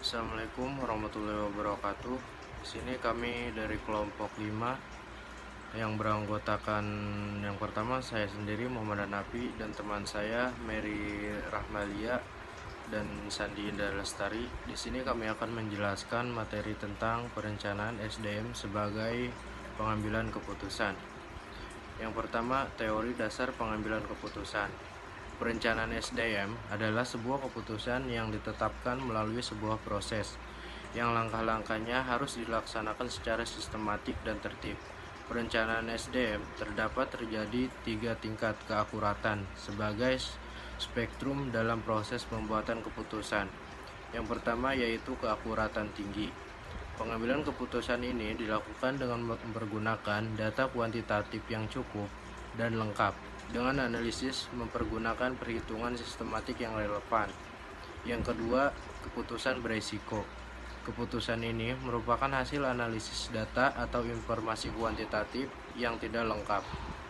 Assalamualaikum warahmatullahi wabarakatuh. Di sini kami dari kelompok 5 yang beranggotakan yang pertama saya sendiri Muhammad Hanafi dan teman saya Mary Rahmalia dan Sandi Indah Lestari. Di sini kami akan menjelaskan materi tentang perencanaan SDM sebagai pengambilan keputusan. Yang pertama, teori dasar pengambilan keputusan. Perencanaan SDM adalah sebuah keputusan yang ditetapkan melalui sebuah proses yang langkah-langkahnya harus dilaksanakan secara sistematik dan tertib. Perencanaan SDM terjadi 3 tingkat keakuratan sebagai spektrum dalam proses pembuatan keputusan. Yang pertama yaitu keakuratan tinggi. Pengambilan keputusan ini dilakukan dengan mempergunakan data kuantitatif yang cukup dan lengkap, dengan analisis mempergunakan perhitungan sistematik yang relevan. Yang kedua, keputusan beresiko. Keputusan ini merupakan hasil analisis data atau informasi kuantitatif yang tidak lengkap,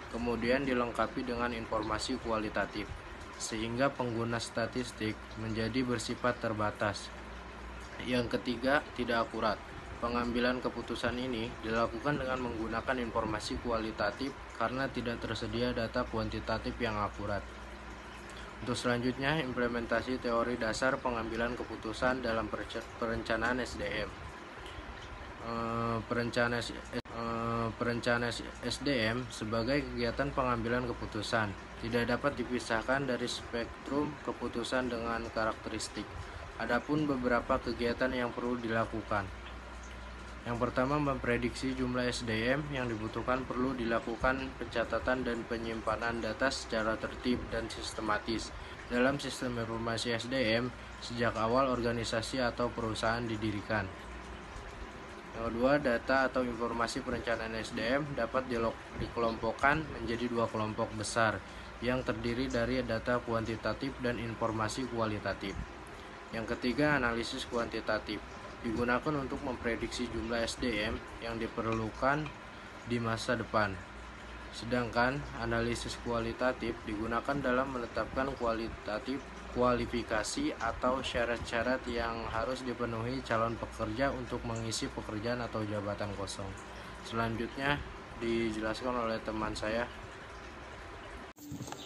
kemudian dilengkapi dengan informasi kualitatif, sehingga pengguna statistik menjadi bersifat terbatas. Yang ketiga, tidak akurat. Pengambilan keputusan ini dilakukan dengan menggunakan informasi kualitatif karena tidak tersedia data kuantitatif yang akurat. Untuk selanjutnya, implementasi teori dasar pengambilan keputusan dalam perencanaan SDM. Perencanaan SDM sebagai kegiatan pengambilan keputusan tidak dapat dipisahkan dari spektrum keputusan dengan karakteristik. Adapun beberapa kegiatan yang perlu dilakukan. Yang pertama, memprediksi jumlah SDM yang dibutuhkan. Perlu dilakukan pencatatan dan penyimpanan data secara tertib dan sistematis dalam sistem informasi SDM sejak awal organisasi atau perusahaan didirikan. Yang kedua, data atau informasi perencanaan SDM dapat dikelompokkan menjadi 2 kelompok besar yang terdiri dari data kuantitatif dan informasi kualitatif. Yang ketiga, analisis kuantitatif digunakan untuk memprediksi jumlah SDM yang diperlukan di masa depan. Sedangkan analisis kualitatif digunakan dalam menetapkan kualifikasi atau syarat-syarat yang harus dipenuhi calon pekerja untuk mengisi pekerjaan atau jabatan kosong. Selanjutnya dijelaskan oleh teman saya.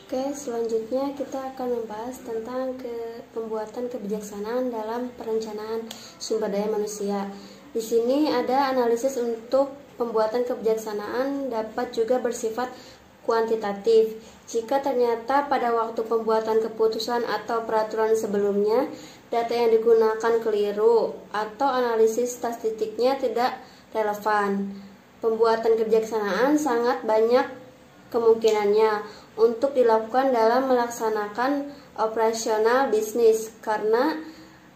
Oke, selanjutnya kita akan membahas tentang pembuatan kebijaksanaan dalam perencanaan sumber daya manusia. Di sini ada analisis untuk pembuatan kebijaksanaan dapat juga bersifat kuantitatif. Jika ternyata pada waktu pembuatan keputusan atau peraturan sebelumnya data yang digunakan keliru atau analisis statistiknya tidak relevan, pembuatan kebijaksanaan sangat banyak kemungkinannya untuk dilakukan dalam melaksanakan operasional bisnis karena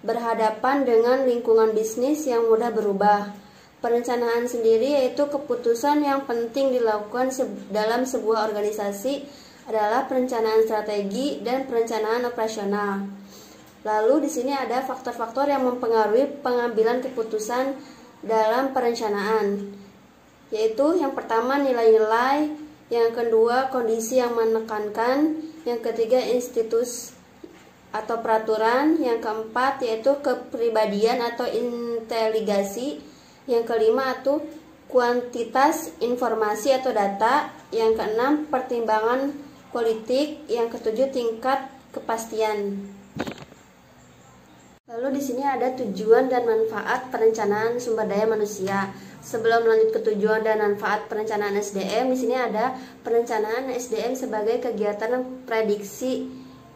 berhadapan dengan lingkungan bisnis yang mudah berubah. Perencanaan sendiri yaitu keputusan yang penting dilakukan dalam sebuah organisasi adalah perencanaan strategi dan perencanaan operasional. Lalu di sini ada faktor-faktor yang mempengaruhi pengambilan keputusan dalam perencanaan, yaitu yang pertama nilai-nilai, yang kedua kondisi yang menekankan, yang ketiga institusi atau peraturan, yang keempat yaitu kepribadian atau inteligasi, yang kelima itu kuantitas informasi atau data, yang keenam pertimbangan politik, yang ketujuh tingkat kepastian. Lalu di sini ada tujuan dan manfaat perencanaan sumber daya manusia. Sebelum lanjut ke tujuan dan manfaat perencanaan SDM, di sini ada perencanaan SDM sebagai kegiatan prediksi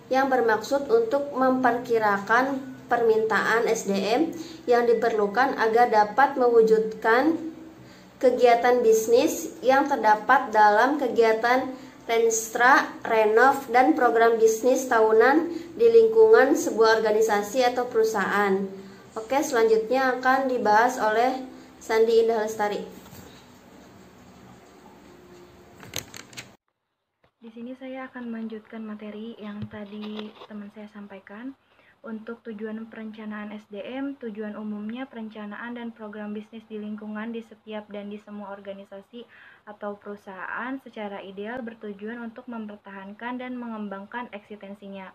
yang bermaksud untuk memperkirakan permintaan SDM yang diperlukan agar dapat mewujudkan kegiatan bisnis yang terdapat dalam kegiatan renstra, renov, dan program bisnis tahunan di lingkungan sebuah organisasi atau perusahaan. Oke, selanjutnya akan dibahas oleh Sandi Indah Lestari. Di sini saya akan melanjutkan materi yang tadi teman saya sampaikan. Untuk tujuan perencanaan SDM, tujuan umumnya perencanaan dan program bisnis di lingkungan di setiap dan di semua organisasi atau perusahaan secara ideal bertujuan untuk mempertahankan dan mengembangkan eksistensinya.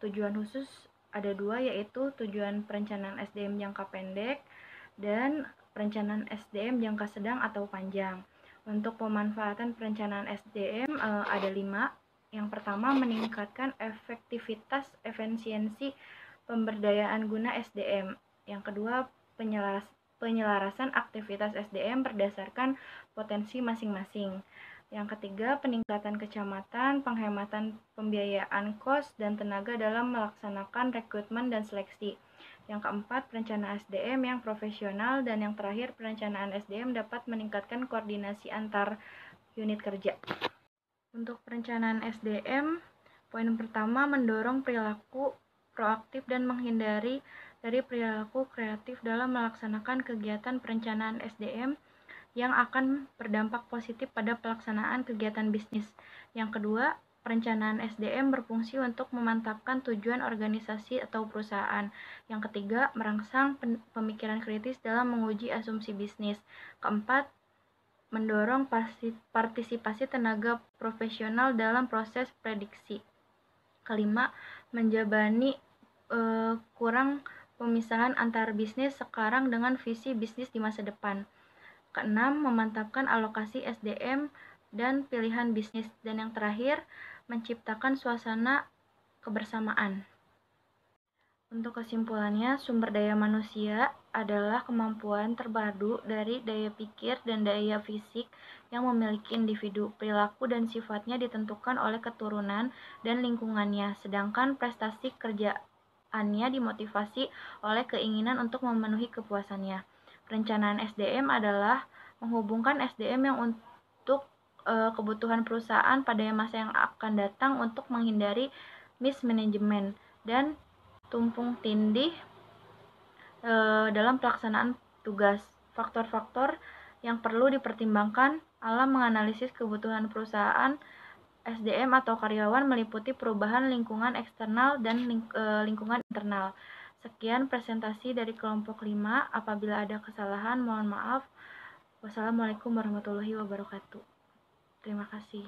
Tujuan khusus ada dua, yaitu tujuan perencanaan SDM jangka pendek dan perencanaan SDM jangka sedang atau panjang. Untuk pemanfaatan perencanaan SDM ada 5. Yang pertama, meningkatkan efektivitas efisiensi pemberdayaan guna SDM. Yang kedua, penyelarasan aktivitas SDM berdasarkan potensi masing-masing. Yang ketiga, peningkatan kecamatan, penghematan pembiayaan kos dan tenaga dalam melaksanakan rekrutmen dan seleksi. Yang keempat, perencanaan SDM yang profesional. Dan yang terakhir, perencanaan SDM dapat meningkatkan koordinasi antar unit kerja. Untuk perencanaan SDM, poin pertama, mendorong perilaku proaktif dan menghindari dari perilaku kreatif dalam melaksanakan kegiatan perencanaan SDM yang akan berdampak positif pada pelaksanaan kegiatan bisnis. Yang kedua, perencanaan SDM berfungsi untuk memantapkan tujuan organisasi atau perusahaan. Yang ketiga, merangsang pemikiran kritis dalam menguji asumsi bisnis. Keempat, mendorong partisipasi tenaga profesional dalam proses prediksi. Kelima, menjabani kurang pemisahan antar bisnis sekarang dengan visi bisnis di masa depan. Keenam, memantapkan alokasi SDM dan pilihan bisnis. Dan yang terakhir, menciptakan suasana kebersamaan. Untuk kesimpulannya, sumber daya manusia adalah kemampuan terpadu dari daya pikir dan daya fisik yang memiliki individu. Perilaku dan sifatnya ditentukan oleh keturunan dan lingkungannya, sedangkan prestasi kerjaannya dimotivasi oleh keinginan untuk memenuhi kepuasannya. Perencanaan SDM adalah menghubungkan SDM yang untuk kebutuhan perusahaan pada masa yang akan datang untuk menghindari mismanagement dan tumpang tindih dalam pelaksanaan tugas. Faktor-faktor yang perlu dipertimbangkan dalam menganalisis kebutuhan perusahaan SDM atau karyawan meliputi perubahan lingkungan eksternal dan lingkungan internal. Sekian presentasi dari kelompok 5. Apabila ada kesalahan, mohon maaf. Wassalamualaikum warahmatullahi wabarakatuh. Terima kasih.